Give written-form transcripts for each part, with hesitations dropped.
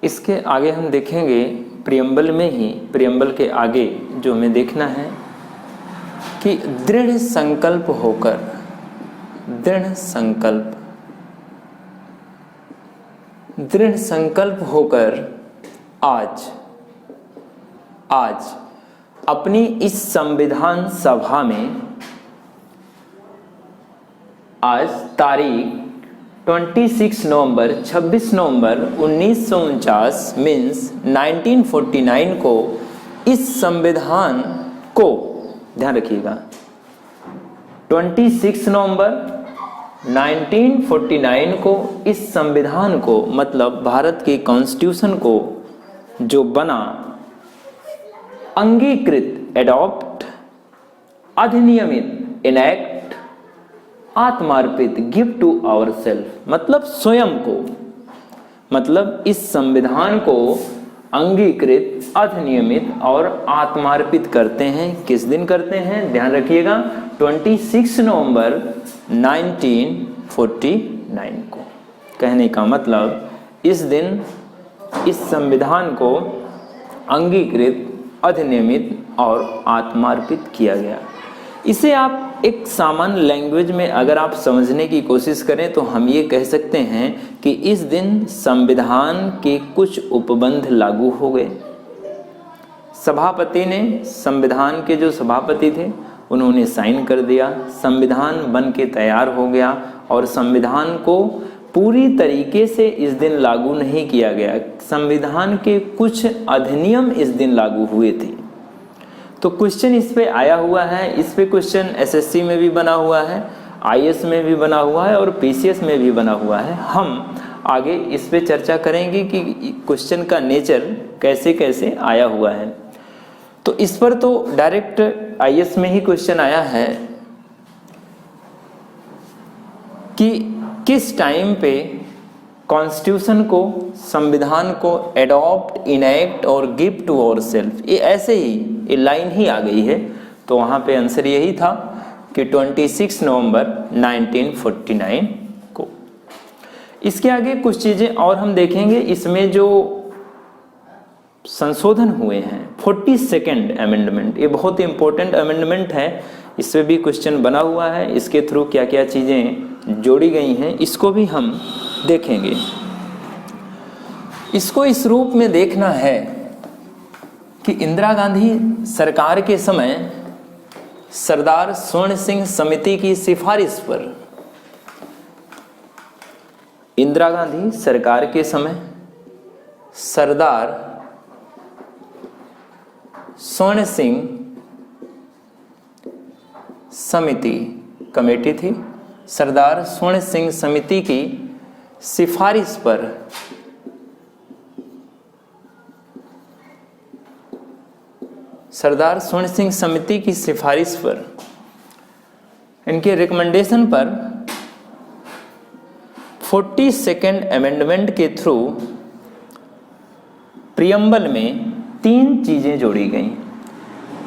इसके आगे हम देखेंगे प्रियम्बल में ही, प्रियम्बल के आगे जो हमें देखना है कि दृढ़ संकल्प होकर, दृढ़ संकल्प होकर आज अपनी इस संविधान सभा में, आज तारीख 26 नवंबर 1949 मीन्स 1949 को इस संविधान को, ध्यान रखिएगा, 26 नवंबर 1949 को इस संविधान को, मतलब भारत के कॉन्स्टिट्यूशन को जो बना, अंगीकृत, एडॉप्ट, अधिनियमित, इनैक्ट, आत्मार्पित, गिव टू आवर सेल्फ, मतलब स्वयं को, मतलब इस संविधान को अंगीकृत, अधिनियमित और आत्मार्पित करते हैं। किस दिन करते हैं, ध्यान रखिएगा, 26 नवंबर 1949 को। कहने का मतलब इस दिन इस संविधान को अंगीकृत, अधिनियमित और आत्मार्पित किया गया। इसे आप एक सामान्य लैंग्वेज में अगर आप समझने की कोशिश करें तो हम ये कह सकते हैं कि इस दिन संविधान के कुछ उपबंध लागू हो गए। सभापति ने, संविधान के जो सभापति थे उन्होंने साइन कर दिया, संविधान बन के तैयार हो गया और संविधान को पूरी तरीके से इस दिन लागू नहीं किया गया। संविधान के कुछ अधिनियम इस दिन लागू हुए थे। तो क्वेश्चन इस पे आया हुआ है, इस पे क्वेश्चन एसएससी में भी बना हुआ है, आईएएस में भी बना हुआ है और पीसीएस में भी बना हुआ है। हम आगे इस पे चर्चा करेंगे कि क्वेश्चन का नेचर कैसे कैसे आया हुआ है। तो इस पर तो डायरेक्ट आईएएस में ही क्वेश्चन आया है कि किस टाइम पे कॉन्स्टिट्यूशन को, संविधान को एडॉप्ट, इनैक्ट और गिव टू आवर सेल्फ, ये ऐसे ही ये लाइन ही आ गई है। तो वहाँ पे आंसर यही था कि 26 नवंबर 1949 को। इसके आगे कुछ चीज़ें और हम देखेंगे। इसमें जो संशोधन हुए हैं, 42nd अमेंडमेंट, ये बहुत ही इंपॉर्टेंट अमेंडमेंट है। इस पे भी क्वेश्चन बना हुआ है, इसके थ्रू क्या क्या चीज़ें जोड़ी गई हैं इसको भी हम देखेंगे। इसको इस रूप में देखना है कि इंदिरा गांधी सरकार के समय सरदार स्वर्ण सिंह समिति की सिफारिश पर, इंदिरा गांधी सरकार के समय सरदार स्वर्ण सिंह समिति, कमेटी थी, सरदार स्वर्ण सिंह समिति की सिफारिश पर सरदार स्वर्ण सिंह समिति की सिफारिश पर, इनके रिकमेंडेशन पर 42nd अमेंडमेंट के थ्रू प्रियम्बल में 3 चीजें जोड़ी गई।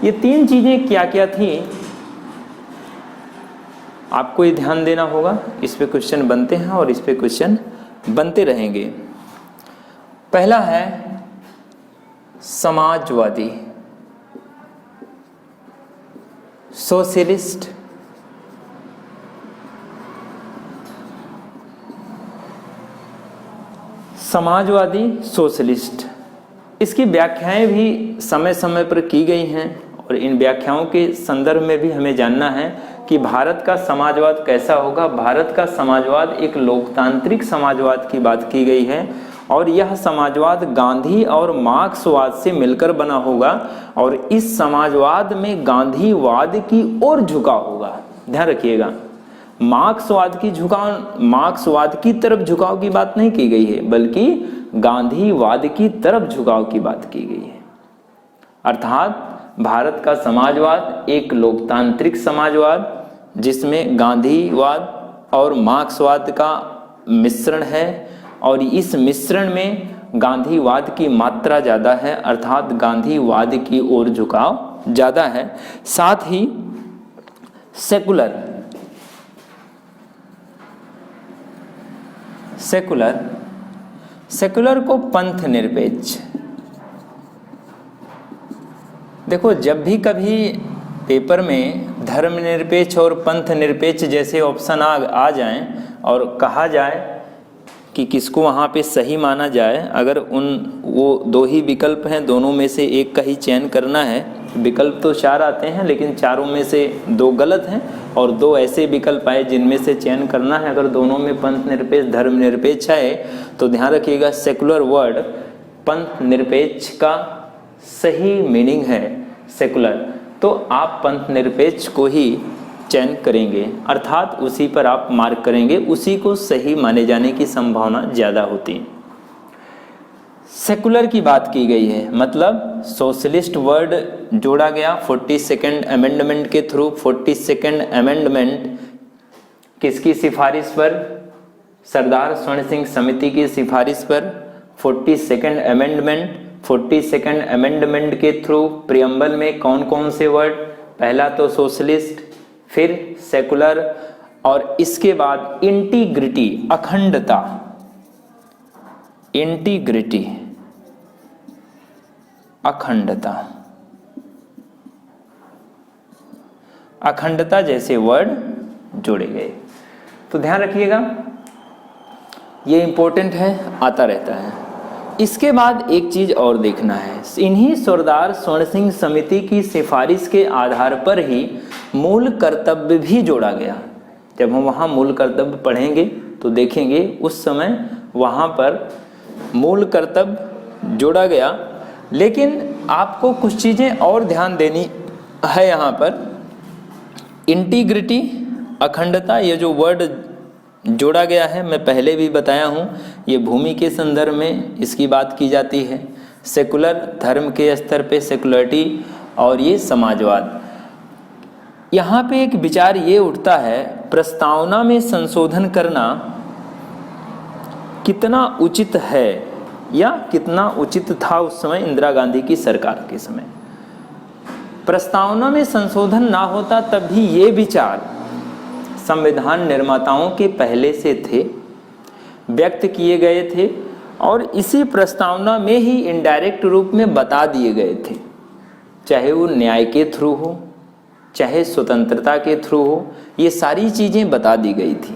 ये 3 चीजें क्या क्या थी आपको ये ध्यान देना होगा। इस पे क्वेश्चन बनते हैं और इस पे क्वेश्चन बनते रहेंगे। पहला है समाजवादी, सोशलिस्ट, समाजवादी, सोशलिस्ट। इसकी व्याख्याएं भी समय समय पर की गई हैं और इन व्याख्याओं के संदर्भ में भी हमें जानना है कि भारत का समाजवाद कैसा होगा। भारत का समाजवाद एक लोकतांत्रिक समाजवाद की बात की गई है और यह समाजवाद गांधी और मार्क्सवाद से मिलकर बना होगा और इस समाजवाद में गांधीवाद की ओर झुकाव होगा। ध्यान रखिएगा, मार्क्सवाद की तरफ झुकाव की बात नहीं की गई है, बल्कि गांधीवाद की तरफ झुकाव की बात की गई है। अर्थात भारत का समाजवाद एक लोकतांत्रिक समाजवाद जिसमें गांधीवाद और मार्क्सवाद का मिश्रण है और इस मिश्रण में गांधीवाद की मात्रा ज़्यादा है, अर्थात गांधीवाद की ओर झुकाव ज़्यादा है। साथ ही सेकुलर सेकुलर को पंथ निरपेक्ष। देखो, जब भी कभी पेपर में धर्मनिरपेक्ष और पंथ निरपेक्ष जैसे ऑप्शन आ जाएं और कहा जाए कि किसको वहाँ पे सही माना जाए, अगर वो दो ही विकल्प हैं, दोनों में से एक का ही चयन करना है। विकल्प तो 4 आते हैं, लेकिन चारों में से 2 गलत हैं और 2 ऐसे विकल्प आए जिनमें से चयन करना है। अगर दोनों में पंथ निरपेक्ष धर्मनिरपेक्ष है तो ध्यान रखिएगा, सेकुलर वर्ड पंथ निरपेक्ष का सही मीनिंग है सेकुलर, तो आप पंथ निरपेक्ष को ही चयन करेंगे, अर्थात उसी पर आप मार्क करेंगे, उसी को सही माने जाने की संभावना ज़्यादा होती है। सेकुलर की बात की गई है, मतलब सोशलिस्ट वर्ड जोड़ा गया 42nd अमेंडमेंट के थ्रू। 42nd अमेंडमेंट किसकी सिफारिश पर? सरदार स्वर्ण सिंह समिति की सिफारिश पर 42nd अमेंडमेंट। 42nd अमेंडमेंट के थ्रू प्रियम्बल में कौन कौन से वर्ड? पहला तो सोशलिस्ट, फिर सेकुलर और इसके बाद इंटीग्रिटी, अखंडता। इंटीग्रिटी, अखंडता, अखंडता जैसे वर्ड जोड़े गए। तो ध्यान रखिएगा, ये इंपॉर्टेंट है, आता रहता है। इसके बाद एक चीज और देखना है, इन्हीं सरदार स्वर्ण सिंह समिति की सिफारिश के आधार पर ही मूल कर्तव्य भी जोड़ा गया। जब हम वहाँ मूल कर्तव्य पढ़ेंगे तो देखेंगे उस समय वहाँ पर मूल कर्तव्य जोड़ा गया। लेकिन आपको कुछ चीज़ें और ध्यान देनी है यहाँ पर। इंटीग्रिटी, अखंडता, ये जो वर्ड जोड़ा गया है, मैं पहले भी बताया हूँ, ये भूमि के संदर्भ में इसकी बात की जाती है। सेकुलर, धर्म के स्तर पे सेकुलरिटी, और ये समाजवाद। यहाँ पे एक विचार ये उठता है, प्रस्तावना में संशोधन करना कितना उचित है या कितना उचित था उस समय इंदिरा गांधी की सरकार के समय। प्रस्तावना में संशोधन ना होता तब भी ये विचार संविधान निर्माताओं के पहले से थे, व्यक्त किए गए थे और इसी प्रस्तावना में ही इनडायरेक्ट रूप में बता दिए गए थे, चाहे वो न्याय के थ्रू हो, चाहे स्वतंत्रता के थ्रू हो, ये सारी चीज़ें बता दी गई थी।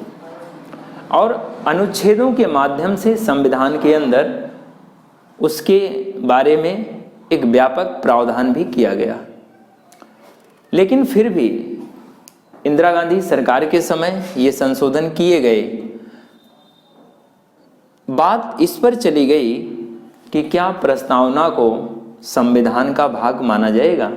और अनुच्छेदों के माध्यम से संविधान के अंदर उसके बारे में एक व्यापक प्रावधान भी किया गया। लेकिन फिर भी इंदिरा गांधी सरकार के समय ये संशोधन किए गए। बात इस पर चली गई कि क्या प्रस्तावना को संविधान का भाग माना जाएगा,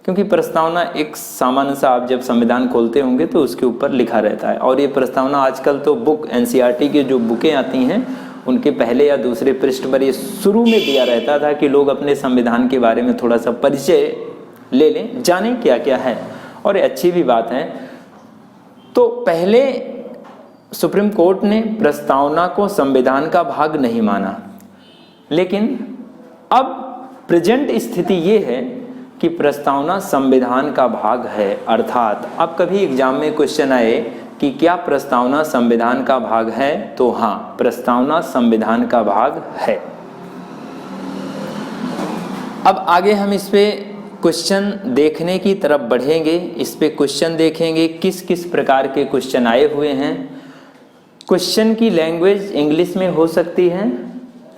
क्योंकि प्रस्तावना एक सामान्य सा, आप जब संविधान खोलते होंगे तो उसके ऊपर लिखा रहता है। और ये प्रस्तावना आजकल तो बुक एनसीईआरटी की जो बुकें आती हैं उनके पहले या दूसरे पृष्ठ पर ये शुरू में दिया रहता था कि लोग अपने संविधान के बारे में थोड़ा सा परिचय ले लें, जानें क्या क्या है, और ये अच्छी भी बात है। तो पहले सुप्रीम कोर्ट ने प्रस्तावना को संविधान का भाग नहीं माना, लेकिन अब प्रेजेंट स्थिति ये है कि प्रस्तावना संविधान का भाग है। अर्थात अब कभी एग्जाम में क्वेश्चन आए कि क्या प्रस्तावना संविधान का भाग है, तो हाँ, प्रस्तावना संविधान का भाग है। अब आगे हम इस पे क्वेश्चन देखने की तरफ बढ़ेंगे। इस पे क्वेश्चन देखेंगे किस किस प्रकार के क्वेश्चन आए हुए हैं। क्वेश्चन की लैंग्वेज इंग्लिश में हो सकती है,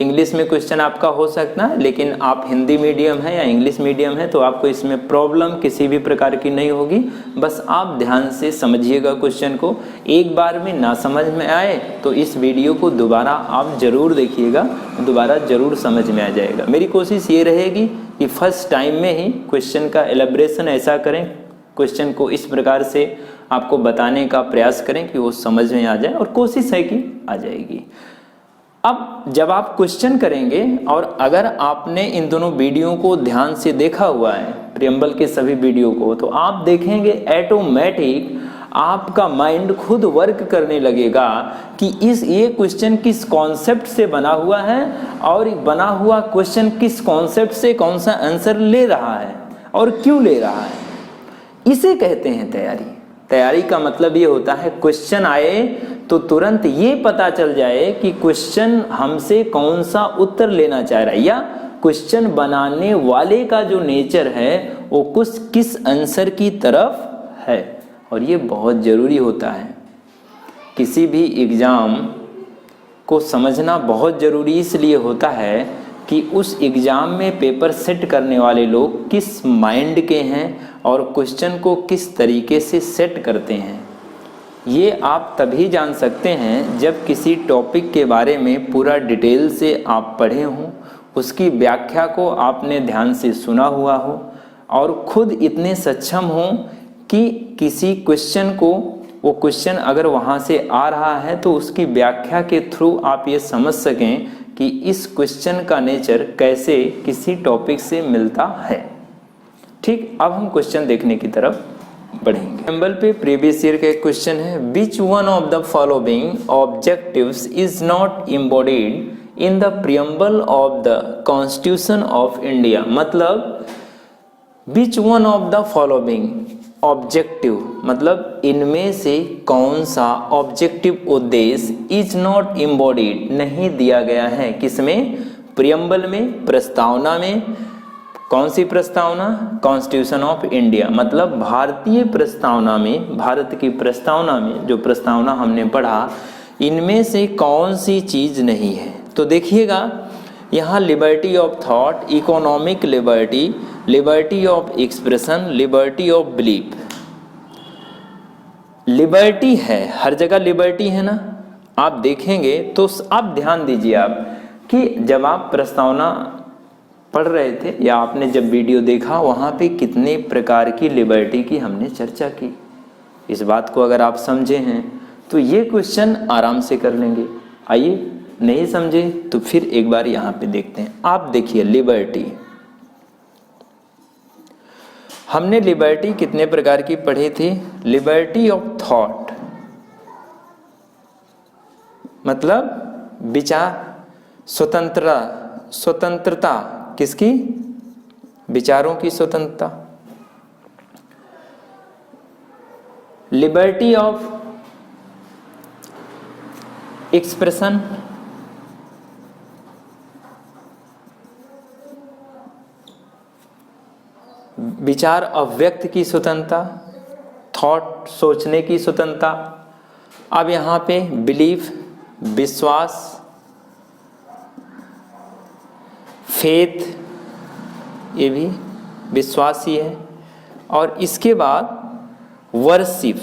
इंग्लिश में क्वेश्चन आपका हो सकता है, लेकिन आप हिंदी मीडियम है या इंग्लिश मीडियम है तो आपको इसमें प्रॉब्लम किसी भी प्रकार की नहीं होगी। बस आप ध्यान से समझिएगा क्वेश्चन को। एक बार में ना समझ में आए तो इस वीडियो को दोबारा आप जरूर देखिएगा, दोबारा जरूर समझ में आ जाएगा। मेरी कोशिश ये रहेगी कि फर्स्ट टाइम में ही क्वेश्चन का एलेब्रेशन ऐसा करें, क्वेश्चन को इस प्रकार से आपको बताने का प्रयास करें कि वो समझ में आ जाए, और कोशिश है कि आ जाएगी। अब जब आप क्वेश्चन करेंगे और अगर आपने इन दोनों वीडियो को ध्यान से देखा हुआ है, प्रियम्बल के सभी वीडियो को, तो आप देखेंगे ऑटोमेटिक आपका माइंड खुद वर्क करने लगेगा कि ये क्वेश्चन किस कॉन्सेप्ट से बना हुआ है और बना हुआ क्वेश्चन किस कॉन्सेप्ट से कौन सा आंसर ले रहा है और क्यों ले रहा है। इसे कहते हैं तैयारी। तैयारी का मतलब ये होता है क्वेश्चन आए तो तुरंत ये पता चल जाए कि क्वेश्चन हमसे कौन सा उत्तर लेना चाह रहा है, या क्वेश्चन बनाने वाले का जो नेचर है वो कुछ किस आंसर की तरफ है। और ये बहुत ज़रूरी होता है, किसी भी एग्ज़ाम को समझना बहुत ज़रूरी इसलिए होता है कि उस एग्ज़ाम में पेपर सेट करने वाले लोग किस माइंड के हैं और क्वेश्चन को किस तरीके से सेट करते हैं। ये आप तभी जान सकते हैं जब किसी टॉपिक के बारे में पूरा डिटेल से आप पढ़े हों, उसकी व्याख्या को आपने ध्यान से सुना हुआ हो और खुद इतने सक्षम हों कि किसी क्वेश्चन को, वो क्वेश्चन अगर वहाँ से आ रहा है तो उसकी व्याख्या के थ्रू आप ये समझ सकें कि इस क्वेश्चन का नेचर कैसे किसी टॉपिक से मिलता है। ठीक, अब हम क्वेश्चन देखने की तरफ बढ़ेंगे। टेबल पे प्रीवियस ईयर का एक क्वेश्चन है, which one of the following objectives is not embodied in the preamble of the constitution of India. मतलब which one of the following objective, मतलब इनमें से कौन सा ऑब्जेक्टिव उद्देश्य इज नॉट एम्बॉडीड, नहीं दिया गया है, किसमें, प्रियम्बल में, प्रस्तावना में। कौन सी प्रस्तावना, कॉन्स्टिट्यूशन ऑफ इंडिया, मतलब भारतीय प्रस्तावना में, भारत की प्रस्तावना में जो प्रस्तावना हमने पढ़ा, इनमें से कौन सी चीज नहीं है। तो देखिएगा यहाँ liberty of thought, economic liberty, liberty of expression, liberty of belief. Liberty है, हर जगह लिबर्टी है ना। आप देखेंगे तो आप ध्यान दीजिए आप कि जब आप प्रस्तावना पढ़ रहे थे या आपने जब वीडियो देखा, वहाँ पे कितने प्रकार की लिबर्टी की हमने चर्चा की। इस बात को अगर आप समझे हैं तो ये क्वेश्चन आराम से कर लेंगे। आइए, नहीं समझे तो फिर एक बार यहाँ पे देखते हैं। आप देखिए लिबर्टी, हमने लिबर्टी कितने प्रकार की पढ़ी थी। लिबर्टी ऑफ थॉट मतलब विचार स्वतंत्रता, स्वतंत्रता किसकी, विचारों की स्वतंत्रता। लिबर्टी ऑफ एक्सप्रेशन, विचार अभिव्यक्त की स्वतंत्रता, थॉट सोचने की स्वतंत्रता। अब यहाँ पे बिलीफ, विश्वास, फेथ, ये भी विश्वास ही है। और इसके बाद वर्शिप।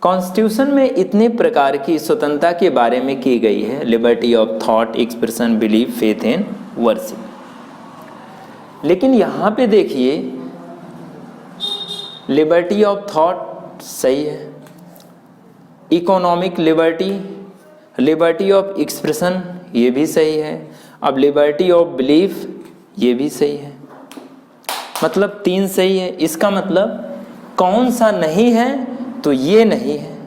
कॉन्स्टिट्यूशन में इतने प्रकार की स्वतंत्रता के बारे में की गई है, liberty of thought, expression, belief, faith and worship. लेकिन यहाँ पे देखिए लिबर्टी ऑफ थॉट सही है, economic liberty, liberty of expression ये भी सही है, अब लिबर्टी ऑफ बिलीफ ये भी सही है। मतलब 3 सही है। इसका मतलब कौन सा नहीं है, तो ये नहीं है।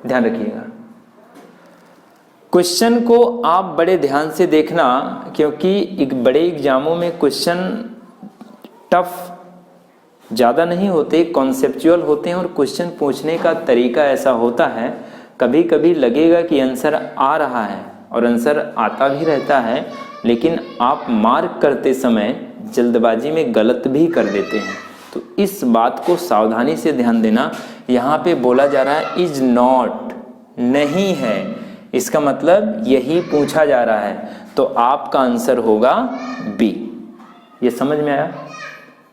ध्यान रखिएगा, क्वेश्चन को आप बड़े ध्यान से देखना, क्योंकि एक बड़े एग्जामों में क्वेश्चन टफ ज़्यादा नहीं होते, कॉन्सेप्चुअल होते हैं। और क्वेश्चन पूछने का तरीका ऐसा होता है, कभी कभी लगेगा कि आंसर आ रहा है और आंसर आता भी रहता है, लेकिन आप मार्क करते समय जल्दबाजी में गलत भी कर देते हैं। तो इस बात को सावधानी से ध्यान देना। यहाँ पे बोला जा रहा है इज नॉट, नहीं है, इसका मतलब यही पूछा जा रहा है, तो आपका आंसर होगा बी। ये समझ में आया?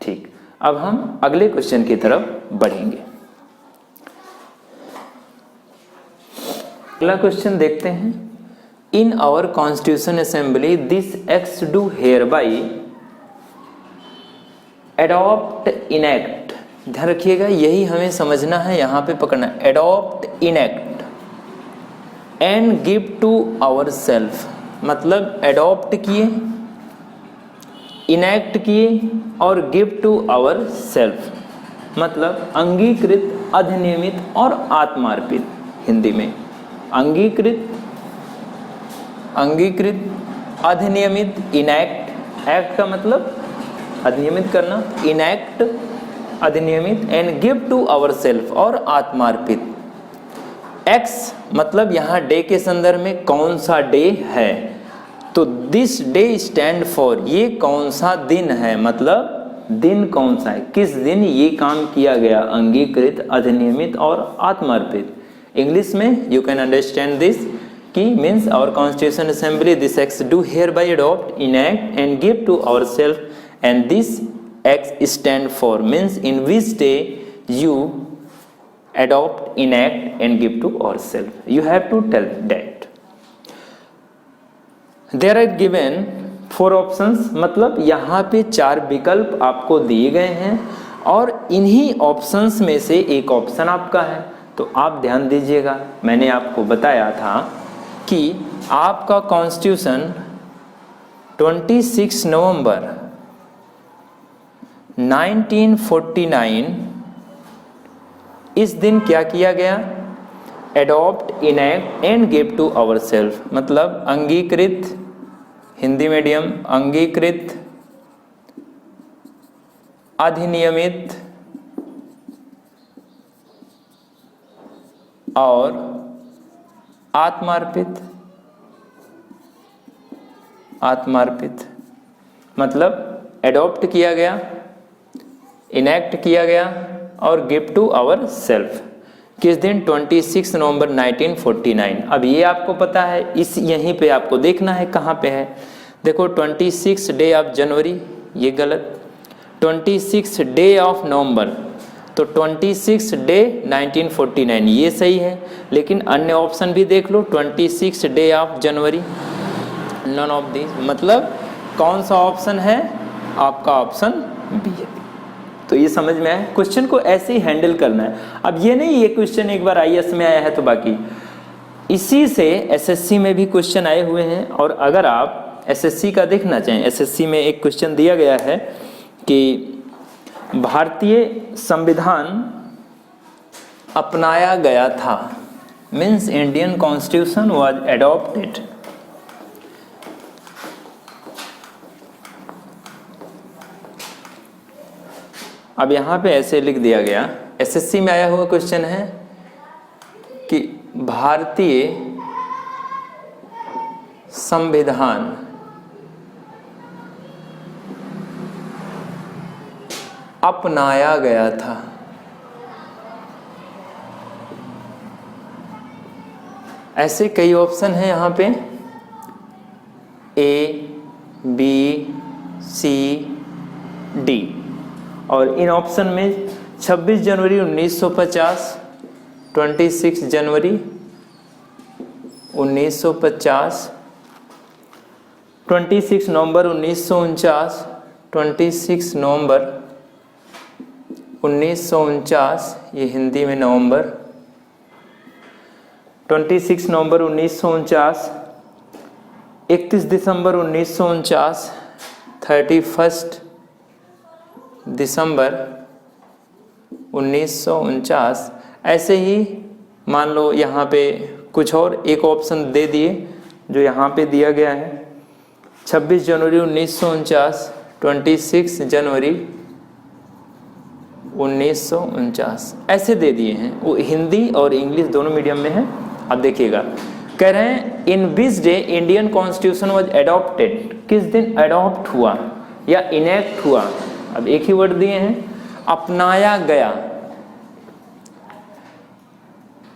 ठीक, अब हम अगले क्वेश्चन की तरफ बढ़ेंगे। अगला क्वेश्चन देखते हैं। In our constitution assembly this act do hereby adopt, enact. ध्यान रखिएगा, यही हमें समझना है, यहाँ पे पकड़ना है। Adopt, enact and give to our self, मतलब एडॉप्ट किए, इनैक्ट किए और गिव टू आवर सेल्फ, मतलब अंगीकृत, अधिनियमित और आत्मार्पित। हिंदी में अंगीकृत, अंगीकृत, अधिनियमित, इनैक्ट। एक्ट का मतलब अधिनियमित करना, इनैक्ट अधिनियमित, and give to our self और आत्मार्पित। एक्स मतलब यहाँ डे के संदर्भ में कौन सा डे है, तो दिस डे स्टैंड फॉर, ये कौन सा दिन है, मतलब दिन कौन सा है, किस दिन ये काम किया गया, अंगीकृत, अधिनियमित और आत्मार्पित। इंग्लिश में यू कैन अंडरस्टैंड दिस कि means our constitution assembly this act do hereby adopt, enact and give to our self and this act stand for means in which day you adopt, enact and give to ourselves. You have to tell that. There are given 4 options, मतलब यहाँ पे 4 विकल्प आपको दिए गए हैं और इन्हीं ऑप्शंस में से एक ऑप्शन आपका है। तो आप ध्यान दीजिएगा, मैंने आपको बताया था कि आपका कॉन्स्टिट्यूशन 26 नवंबर 1949 इस दिन क्या किया गया, adopt, enact and give to our self, मतलब अंगीकृत, हिंदी मीडियम, अंगीकृत, अधिनियमित और आत्मार्पित। आत्मार्पित मतलब एडॉप्ट किया गया, इनैक्ट किया गया और गिव टू आवर सेल्फ। किस दिन, 26 नवंबर 1949। अब ये आपको पता है, इस यहीं पे आपको देखना है कहाँ पे है। देखो 26 डे ऑफ जनवरी, ये गलत, 26 डे ऑफ नवंबर, तो 26 डे 1949 ये सही है, लेकिन अन्य ऑप्शन भी देख लो, 26 day of January, none of this, मतलब कौन सा ऑप्शन है आपका, ऑप्शन बी है। तो ये समझ में आया, क्वेश्चन को ऐसे ही हैंडल करना है। अब ये नहीं ये क्वेश्चन एक बार आईएएस में आया है तो बाकी, इसी से एसएससी में भी क्वेश्चन आए हुए हैं। और अगर आप एसएससी का देखना चाहें, एसएससी में एक क्वेश्चन दिया गया है कि भारतीय संविधान अपनाया गया था, means Indian constitution was adopted. अब यहाँ पे ऐसे लिख दिया गया, एसएससी में आया हुआ क्वेश्चन है कि भारतीय संविधान अपनाया गया था। ऐसे कई ऑप्शन हैं यहाँ पे, ए, बी, सी, डी, और इन ऑप्शन में 26 जनवरी 1950, 26 जनवरी 1950, 26 नवंबर 1949, 26 नवंबर 1949, ये हिंदी में नवंबर, 26 नवंबर 1949, 31 दिसंबर 1949, 31 दिसंबर 1949। ऐसे ही मान लो यहाँ पे कुछ और एक ऑप्शन दे दिए जो यहाँ पे दिया गया है, 26 जनवरी 1949, 26 जनवरी 1949 ऐसे दे दिए हैं। वो हिंदी और इंग्लिश दोनों मीडियम में है। अब देखिएगा, कह रहे हैं in which day Indian constitution was adopted, किस दिन एडॉप्ट हुआ या इनेक्ट हुआ। अब एक ही वर्ड दिए हैं, अपनाया गया।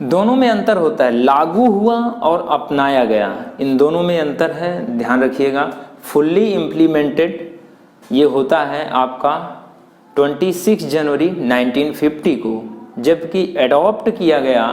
दोनों में अंतर होता है, लागू हुआ और अपनाया गया, इन दोनों में अंतर है, ध्यान रखिएगा। फुल्ली इम्प्लीमेंटेड ये होता है आपका 26 जनवरी 1950 को, जबकि एडॉप्ट किया गया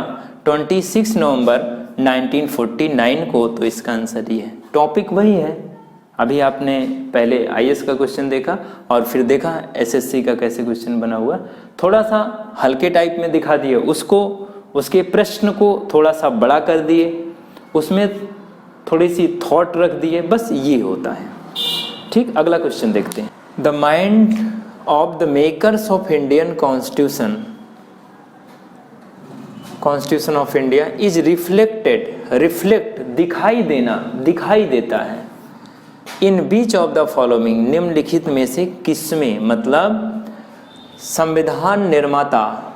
26 नवंबर 1949 को। तो इसका आंसर ये है। टॉपिक वही है, अभी आपने पहले आईएएस का क्वेश्चन देखा और फिर देखा एसएससी का कैसे क्वेश्चन बना हुआ, थोड़ा सा हल्के टाइप में दिखा दिए उसको, उसके प्रश्न को थोड़ा सा बड़ा कर दिए, उसमें थोड़ी सी थॉट रख दिए, बस ये होता है। ठीक, अगला क्वेश्चन देखते हैं। The mind of the makers of Indian constitution, constitution of India is reflected, reflect दिखाई देना, दिखाई देता है, इन बीच ऑफ द फॉलोइंग, निम्नलिखित में से किसमें, मतलब संविधान निर्माता,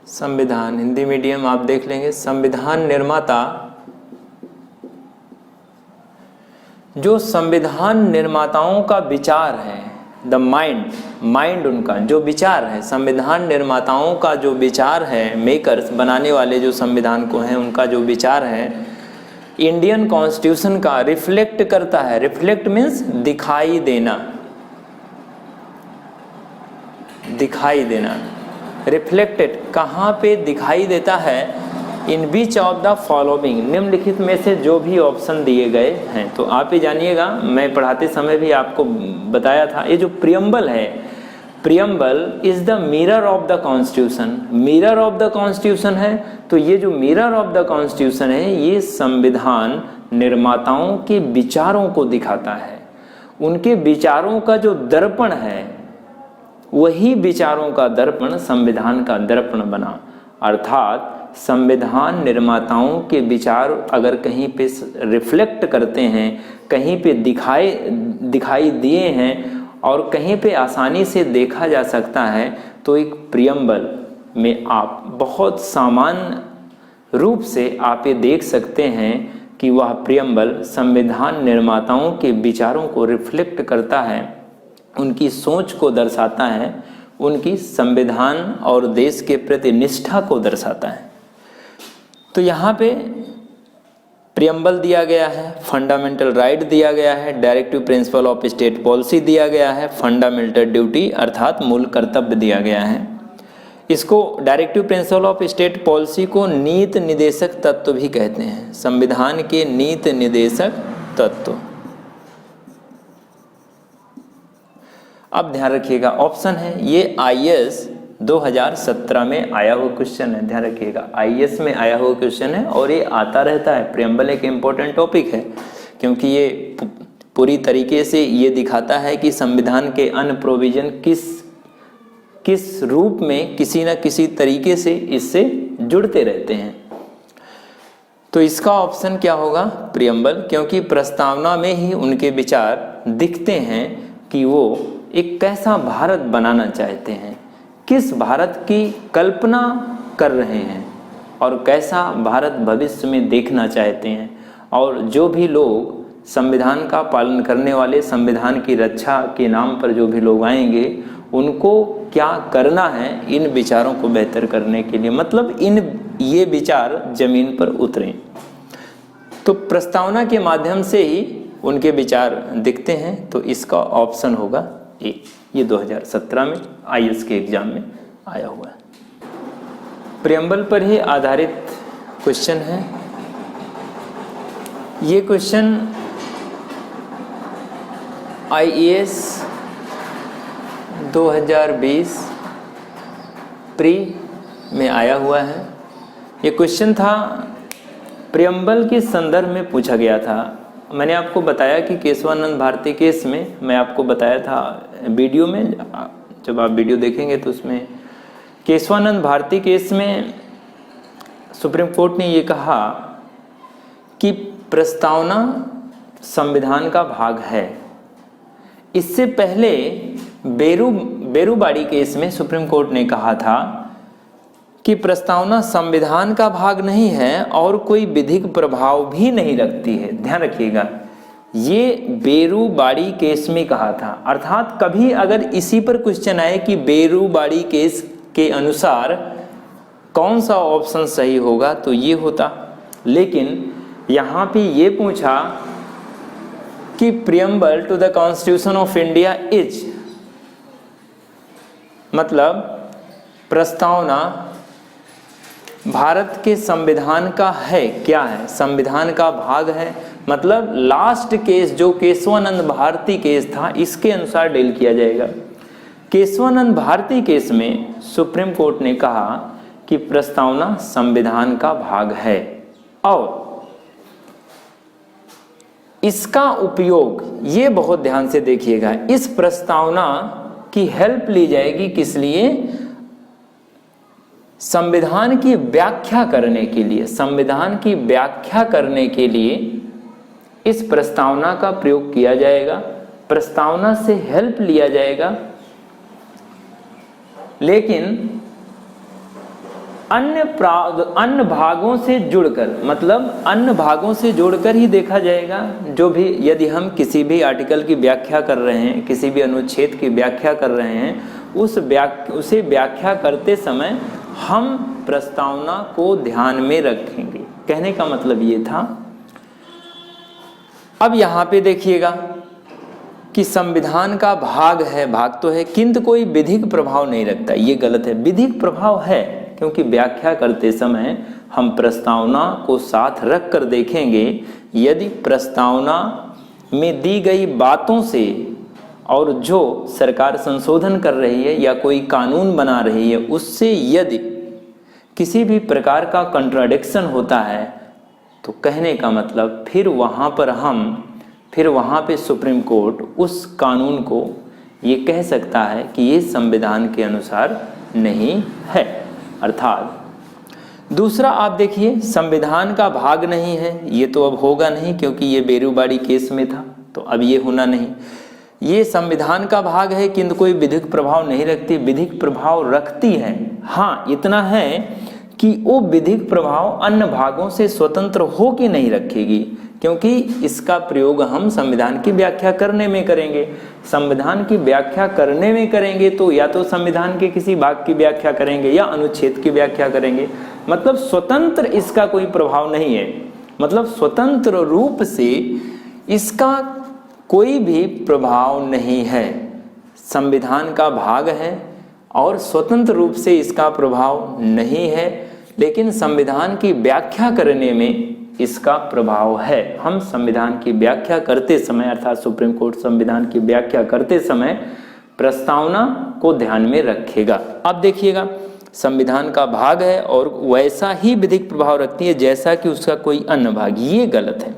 संविधान हिंदी मीडियम आप देख लेंगे, संविधान निर्माता, जो संविधान निर्माताओं का विचार है, द माइंड उनका जो विचार है, संविधान निर्माताओं का जो विचार है, मेकर्स बनाने वाले जो संविधान को हैं, उनका जो विचार है इंडियन कॉन्स्टिट्यूशन का रिफ्लेक्ट करता है। रिफ्लेक्ट मीन्स दिखाई देना, दिखाई देना। रिफ्लेक्टेड कहाँ पे दिखाई देता है, इन बीच ऑफ द फॉलोइंग, निम्नलिखित में से जो भी ऑप्शन दिए गए हैं। तो आप ही जानिएगा, मैं पढ़ाते समय भी आपको बताया था, ये जो प्रियम्बल है, preamble is the mirror of the constitution. Mirror of the constitution है, तो ये जो मिरर ऑफ द कॉन्स्टिट्यूशन है, ये संविधान निर्माताओं के विचारों को दिखाता है। उनके विचारों का जो दर्पण है, वही विचारों का दर्पण संविधान का दर्पण बना। अर्थात संविधान निर्माताओं के विचार अगर कहीं पे रिफ्लेक्ट करते हैं, कहीं पे दिखाई दिए हैं और कहीं पे आसानी से देखा जा सकता है, तो एक प्रियम्बल में आप बहुत सामान्य रूप से आप ये देख सकते हैं कि वह प्रियम्बल संविधान निर्माताओं के विचारों को रिफ्लेक्ट करता है, उनकी सोच को दर्शाता है, उनकी संविधान और देश के प्रति निष्ठा को दर्शाता है। तो यहाँ पे प्रियम्बल दिया गया है, फंडामेंटल राइट दिया गया है, directive principle of state policy दिया गया है, फंडामेंटल ड्यूटी अर्थात मूल कर्तव्य दिया गया है। इसको directive principle of state policy को नीति निदेशक तत्व भी कहते हैं, संविधान के नीति निदेशक तत्व। अब ध्यान रखिएगा, ऑप्शन है ये IAS 2017 में आया हुआ क्वेश्चन है। ध्यान रखिएगा, IAS में आया हुआ क्वेश्चन है और ये आता रहता है। प्रियम्बल एक इम्पोर्टेंट टॉपिक है, क्योंकि ये पूरी तरीके से ये दिखाता है कि संविधान के अन्य प्रोविजन किस रूप में किसी न किसी तरीके से इससे जुड़ते रहते हैं। तो इसका ऑप्शन क्या होगा, प्रियम्बल, क्योंकि प्रस्तावना में ही उनके विचार दिखते हैं कि वो एक कैसा भारत बनाना चाहते हैं, किस भारत की कल्पना कर रहे हैं और कैसा भारत भविष्य में देखना चाहते हैं। और जो भी लोग संविधान का पालन करने वाले, संविधान की रक्षा के नाम पर जो भी लोग आएंगे, उनको क्या करना है इन विचारों को बेहतर करने के लिए, मतलब ये विचार जमीन पर उतरें। तो प्रस्तावना के माध्यम से ही उनके विचार दिखते हैं। तो इसका ऑप्शन होगा ए। ये 2017 में IAS के एग्जाम में आया हुआ है। प्रियम्बल पर ही आधारित क्वेश्चन है। ये क्वेश्चन IAS 2020 प्री में आया हुआ है। ये क्वेश्चन था, प्रियम्बल के संदर्भ में पूछा गया था। मैंने आपको बताया कि केशवानंद भारती केस में, मैं आपको बताया था वीडियो में, जब आप वीडियो देखेंगे तो उसमें केशवानंद भारती केस में सुप्रीम कोर्ट ने ये कहा कि प्रस्तावना संविधान का भाग है। इससे पहले बेरूबाड़ी केस में सुप्रीम कोर्ट ने कहा था कि प्रस्तावना संविधान का भाग नहीं है और कोई विधिक प्रभाव भी नहीं रखती है। ध्यान रखिएगा, ये बेरूबाड़ी केस में कहा था। अर्थात कभी अगर इसी पर क्वेश्चन आए कि बेरूबाड़ी केस के अनुसार कौन सा ऑप्शन सही होगा, तो ये होता। लेकिन यहाँ पे ये पूछा कि preamble to the constitution of India is, मतलब प्रस्तावना भारत के संविधान का है, क्या है, संविधान का भाग है। मतलब लास्ट केस जो केशवानंद भारती केस था, इसके अनुसार डील किया जाएगा। केशवानंद भारती केस में सुप्रीम कोर्ट ने कहा कि प्रस्तावना संविधान का भाग है और इसका उपयोग, ये बहुत ध्यान से देखिएगा, इस प्रस्तावना की हेल्प ली जाएगी किस लिए, संविधान की व्याख्या करने के लिए, संविधान की व्याख्या करने के लिए इस प्रस्तावना का प्रयोग किया जाएगा, प्रस्तावना से हेल्प लिया जाएगा। लेकिन अन्य भागों से जुड़कर, मतलब अन्य भागों से जोड़कर ही देखा जाएगा। जो भी, यदि हम किसी भी आर्टिकल की व्याख्या कर रहे हैं, किसी भी अनुच्छेद की व्याख्या कर रहे हैं, उसे व्याख्या करते समय हम प्रस्तावना को ध्यान में रखेंगे। कहने का मतलब ये था। अब यहाँ पे देखिएगा कि संविधान का भाग है, भाग तो है, किंतु कोई विधिक प्रभाव नहीं रखता। ये गलत है। विधिक प्रभाव है, क्योंकि व्याख्या करते समय हम प्रस्तावना को साथ रख कर देखेंगे। यदि प्रस्तावना में दी गई बातों से और जो सरकार संशोधन कर रही है या कोई कानून बना रही है, उससे यदि किसी भी प्रकार का कंट्राडिक्शन होता है, तो कहने का मतलब फिर वहाँ पे सुप्रीम कोर्ट उस कानून को ये कह सकता है कि ये संविधान के अनुसार नहीं है। अर्थात दूसरा, आप देखिए, संविधान का भाग नहीं है, ये तो अब होगा नहीं, क्योंकि ये बेरूबाड़ी केस में था, तो अब ये होना नहीं। ये संविधान का भाग है किंतु कोई विधिक प्रभाव नहीं रखती। विधिक प्रभाव रखती है, हाँ, इतना है कि वो विधिक प्रभाव अन्य भागों से स्वतंत्र हो के नहीं रखेगी, क्योंकि इसका प्रयोग हम संविधान की व्याख्या करने में करेंगे। संविधान की व्याख्या करने में करेंगे तो या तो संविधान के किसी भाग की व्याख्या करेंगे या अनुच्छेद की व्याख्या करेंगे। मतलब स्वतंत्र इसका कोई प्रभाव नहीं है, मतलब स्वतंत्र रूप से इसका कोई भी प्रभाव नहीं है। संविधान का भाग है और स्वतंत्र रूप से इसका प्रभाव नहीं है, लेकिन संविधान की व्याख्या करने में इसका प्रभाव है। हम संविधान की व्याख्या करते समय, अर्थात सुप्रीम कोर्ट संविधान की व्याख्या करते समय प्रस्तावना को ध्यान में रखेगा। अब देखिएगा, संविधान का भाग है और वैसा ही विधिक प्रभाव रखती है जैसा कि उसका कोई अन्य भाग। ये गलत है,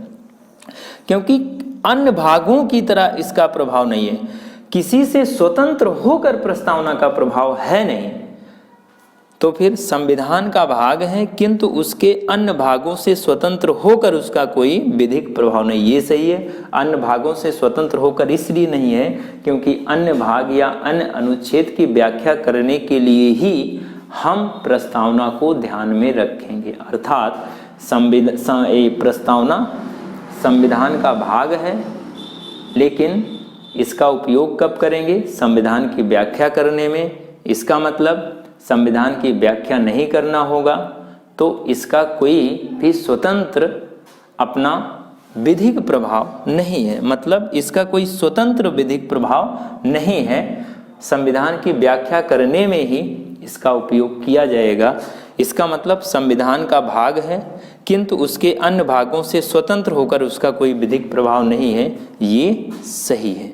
क्योंकि अन्य भागों की तरह इसका प्रभाव नहीं है। किसी से स्वतंत्र होकर प्रस्तावना का प्रभाव है नहीं, तो फिर संविधान का भाग है किंतु उसके अन्य भागों से स्वतंत्र होकर उसका कोई विधिक प्रभाव नहीं। ये सही है। अन्य भागों से स्वतंत्र होकर इसलिए नहीं है क्योंकि अन्य भाग या अन्य अनुच्छेद की व्याख्या करने के लिए ही हम प्रस्तावना को ध्यान में रखेंगे। अर्थात प्रस्तावना संविधान का भाग है, लेकिन इसका उपयोग कब करेंगे? संविधान की व्याख्या करने में। इसका मतलब संविधान की व्याख्या नहीं करना होगा तो इसका कोई भी स्वतंत्र अपना विधिक प्रभाव नहीं है, मतलब इसका कोई स्वतंत्र विधिक प्रभाव नहीं है। संविधान की व्याख्या करने में ही इसका उपयोग किया जाएगा। इसका मतलब संविधान का भाग है किंतु उसके अन्य भागों से स्वतंत्र होकर उसका कोई विधिक प्रभाव नहीं है। ये सही है।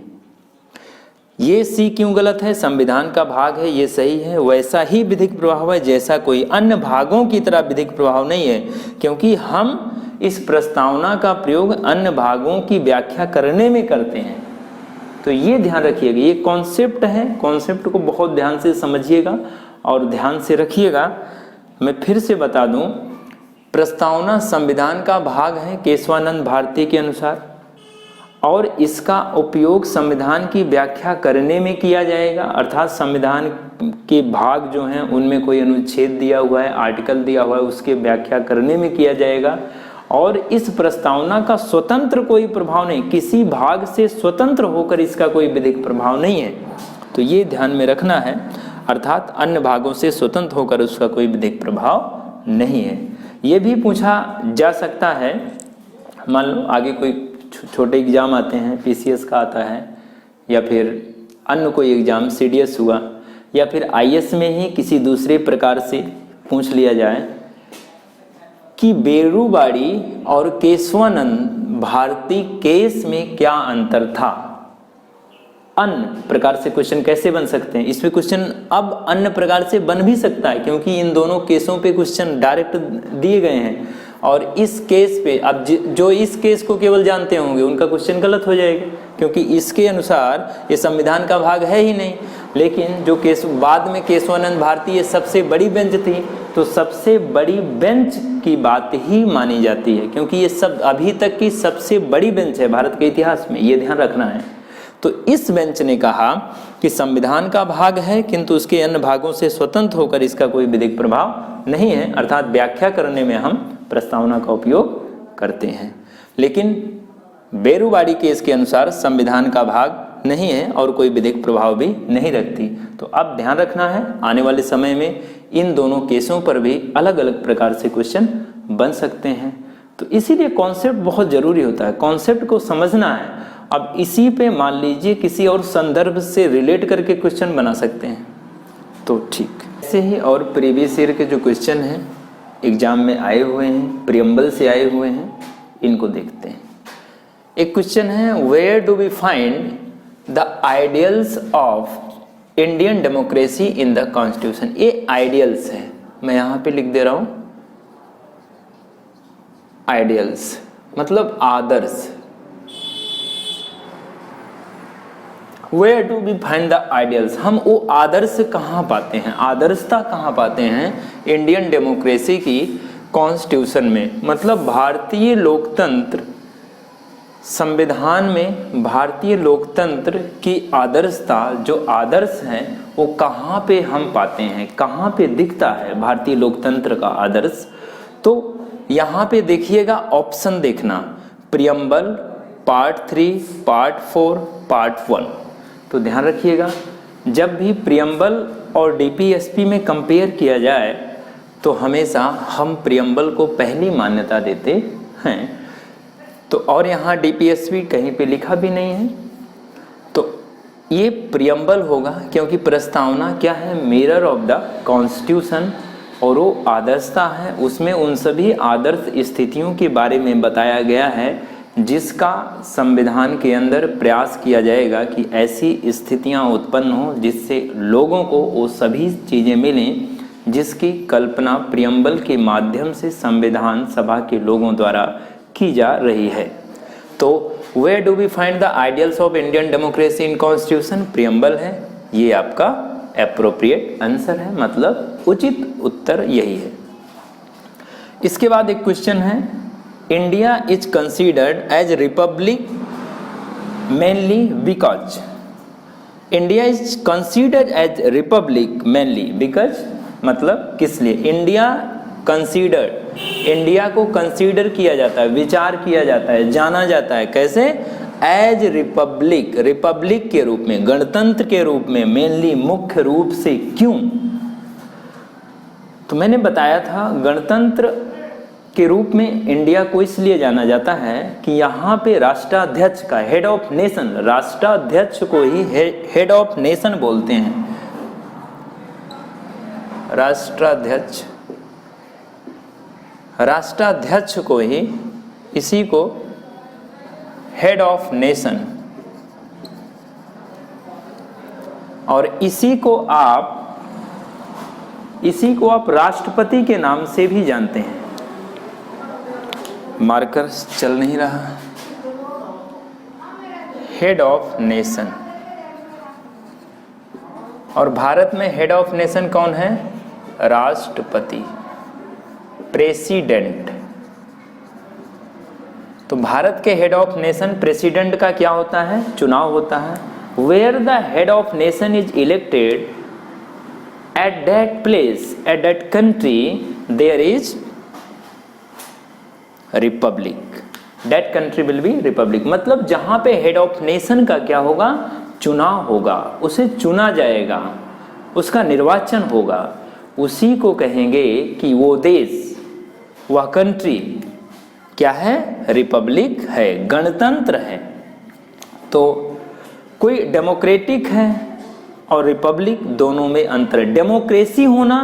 ये सी क्यों गलत है? संविधान का भाग है, ये सही है। वैसा ही विधिक प्रभाव है जैसा कोई अन्य भागों की तरह विधिक प्रभाव नहीं है, क्योंकि हम इस प्रस्तावना का प्रयोग अन्य भागों की व्याख्या करने में करते हैं। तो ये ध्यान रखिएगा, ये कॉन्सेप्ट है। कॉन्सेप्ट को बहुत ध्यान से समझिएगा और ध्यान से रखिएगा। मैं फिर से बता दूं, प्रस्तावना संविधान का भाग है केशवानंद भारती के अनुसार, और इसका उपयोग संविधान की व्याख्या करने में किया जाएगा। अर्थात संविधान के भाग जो हैं उनमें कोई अनुच्छेद दिया हुआ है, आर्टिकल दिया हुआ है, उसके व्याख्या करने में किया जाएगा। और इस प्रस्तावना का स्वतंत्र कोई प्रभाव नहीं, किसी भाग से स्वतंत्र होकर इसका कोई विधिक प्रभाव नहीं है। तो ये ध्यान में रखना है। अर्थात अन्य भागों से स्वतंत्र होकर उसका कोई विधिक प्रभाव नहीं है। ये भी पूछा जा सकता है, मान लो आगे कोई छोटे एग्जाम आते हैं, पीसीएस का आता है या फिर अन्य कोई एग्जाम सीडीएस हुआ, या फिर आईएएस में ही किसी दूसरे प्रकार से पूछ लिया जाए कि बेरूबाड़ी और केशवानंद भारती केस में क्या अंतर था। अन्य प्रकार से क्वेश्चन कैसे बन सकते हैं? इसमें क्वेश्चन अब अन्य प्रकार से बन भी सकता है, क्योंकि इन दोनों केसों पे क्वेश्चन डायरेक्ट दिए गए हैं। और इस केस पे अब जो इस केस को केवल जानते होंगे उनका क्वेश्चन गलत हो जाएगा, क्योंकि इसके अनुसार ये संविधान का भाग है ही नहीं। लेकिन जो बाद में केशवानंद भारती ये सबसे बड़ी बेंच थी, तो सबसे बड़ी बेंच की बात ही मानी जाती है, क्योंकि ये सब अभी तक की सबसे बड़ी बेंच है भारत के इतिहास में, ये ध्यान रखना है। तो इस बेंच ने कहा कि संविधान का भाग है, किंतु उसके अन्य भागों से स्वतंत्र होकर इसका कोई विधिक प्रभाव नहीं है, अर्थात व्याख्या करने में हम प्रस्तावना का उपयोग करते हैं। लेकिन बेरुवाड़ी केस के अनुसार संविधान का भाग नहीं है और कोई विधिक प्रभाव भी नहीं रखती। तो अब ध्यान रखना है, आने वाले समय में इन दोनों केसों पर भी अलग अलग प्रकार से क्वेश्चन बन सकते हैं। तो इसीलिए कॉन्सेप्ट बहुत जरूरी होता है, कॉन्सेप्ट को समझना है। अब इसी पे मान लीजिए किसी और संदर्भ से रिलेट करके क्वेश्चन बना सकते हैं, तो ठीक ऐसे ही और प्रीवियस ईयर के जो क्वेश्चन हैं एग्जाम में आए हुए हैं, प्रियम्बल से आए हुए हैं, इनको देखते हैं। एक क्वेश्चन है, where do we find the ideals of Indian democracy in the constitution. ये आइडियल्स है, मैं यहां पे लिख दे रहा हूं आइडियल्स, मतलब आदर्श। Where do we find the ideals, हम वो आदर्श कहाँ पाते हैं, आदर्शता कहाँ पाते हैं इंडियन डेमोक्रेसी की कॉन्स्टिट्यूशन में, मतलब भारतीय लोकतंत्र संविधान में भारतीय लोकतंत्र की आदर्शता, जो आदर्श हैं वो कहाँ पे हम पाते हैं, कहाँ पे दिखता है भारतीय लोकतंत्र का आदर्श। तो यहाँ पे देखिएगा, ऑप्शन देखना, प्रियम्बल, पार्ट 3, पार्ट 4, पार्ट 1। तो ध्यान रखिएगा, जब भी प्रियम्बल और डीपीएसपी में कंपेयर किया जाए तो हमेशा हम प्रियम्बल को पहली मान्यता देते हैं। तो और यहाँ डीपीएसपी कहीं पे लिखा भी नहीं है, तो ये प्रियम्बल होगा, क्योंकि प्रस्तावना क्या है, मिरर ऑफ द कॉन्स्टिट्यूशन, और वो आदर्शता है, उसमें उन सभी आदर्श स्थितियों के बारे में बताया गया है जिसका संविधान के अंदर प्रयास किया जाएगा कि ऐसी स्थितियां उत्पन्न हो जिससे लोगों को वो सभी चीज़ें मिलें जिसकी कल्पना प्रियम्बल के माध्यम से संविधान सभा के लोगों द्वारा की जा रही है। तो where do we find the ideals of Indian democracy in constitution, preamble है, ये आपका एप्रोप्रिएट आंसर है, मतलब उचित उत्तर यही है। इसके बाद एक क्वेश्चन है, India is considered as republic mainly because, India is considered as republic mainly because, मतलब किस लिए इंडिया कंसीडर्ड, इंडिया को कंसीडर किया जाता है, विचार किया जाता है, जाना जाता है, कैसे, एज रिपब्लिक, रिपब्लिक के रूप में, गणतंत्र के रूप में, मेनली मुख्य रूप से, क्यों। तो मैंने बताया था गणतंत्र के रूप में इंडिया को इसलिए जाना जाता है कि यहाँ पे राष्ट्राध्यक्ष का, हेड ऑफ नेशन, राष्ट्राध्यक्ष को ही हेड ऑफ नेशन बोलते हैं, राष्ट्राध्यक्ष, राष्ट्राध्यक्ष को ही, इसी को हेड ऑफ नेशन, और इसी को आप राष्ट्रपति के नाम से भी जानते हैं। मार्कर चल नहीं रहा, हेड ऑफ नेशन, और भारत में हेड ऑफ नेशन कौन है, राष्ट्रपति, प्रेसिडेंट। तो भारत के हेड ऑफ नेशन प्रेसिडेंट का क्या होता है, चुनाव होता है। Where the head of nation is elected at that place, at that country, there is republic, that country will be republic. मतलब जहां पे हेड ऑफ नेशन का क्या होगा, चुनाव होगा, उसे चुना जाएगा, उसका निर्वाचन होगा, उसी को कहेंगे कि वो देश, वह कंट्री क्या है, रिपब्लिक है, गणतंत्र है। तो कोई डेमोक्रेटिक है और रिपब्लिक, दोनों में अंतर है। डेमोक्रेसी होना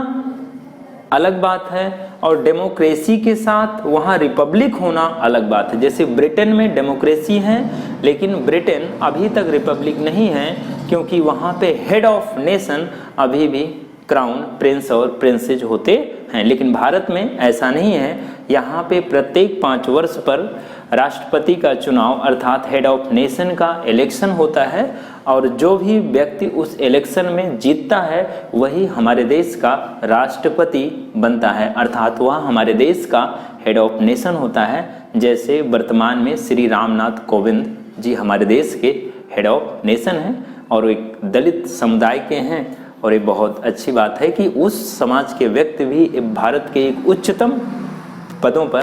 अलग बात है और डेमोक्रेसी के साथ वहाँ रिपब्लिक होना अलग बात है। जैसे ब्रिटेन में डेमोक्रेसी है लेकिन ब्रिटेन अभी तक रिपब्लिक नहीं है, क्योंकि वहाँ पे हेड ऑफ नेशन अभी भी क्राउन प्रिंस और प्रिंसेज होते हैं। लेकिन भारत में ऐसा नहीं है, यहाँ पे प्रत्येक 5 वर्ष पर राष्ट्रपति का चुनाव अर्थात हेड ऑफ नेशन का इलेक्शन होता है और जो भी व्यक्ति उस इलेक्शन में जीतता है वही हमारे देश का राष्ट्रपति बनता है, अर्थात वह हमारे देश का हेड ऑफ नेशन होता है। जैसे वर्तमान में श्री रामनाथ कोविंद जी हमारे देश के हेड ऑफ नेशन हैं और एक दलित समुदाय के हैं, और ये बहुत अच्छी बात है कि उस समाज के व्यक्ति भी भारत के एक उच्चतम पदों पर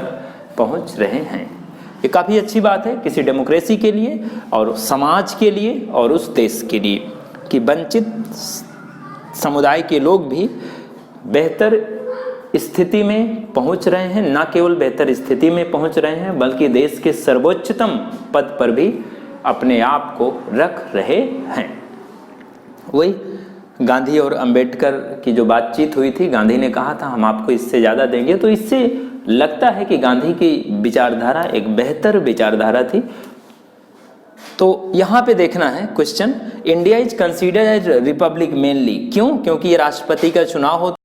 पहुंच रहे हैं। ये काफ़ी अच्छी बात है किसी डेमोक्रेसी के लिए और समाज के लिए और उस देश के लिए कि वंचित समुदाय के लोग भी बेहतर स्थिति में पहुंच रहे हैं, ना केवल बेहतर स्थिति में पहुंच रहे हैं बल्कि देश के सर्वोच्चतम पद पर भी अपने आप को रख रहे हैं। वही गांधी और अंबेडकर की जो बातचीत हुई थी, गांधी ने कहा था हम आपको इससे ज़्यादा देंगे, तो इससे लगता है कि गांधी की विचारधारा एक बेहतर विचारधारा थी। तो यहाँ पे देखना है question, India is considered as republic mainly, क्यों? क्योंकि ये राष्ट्रपति का चुनाव होता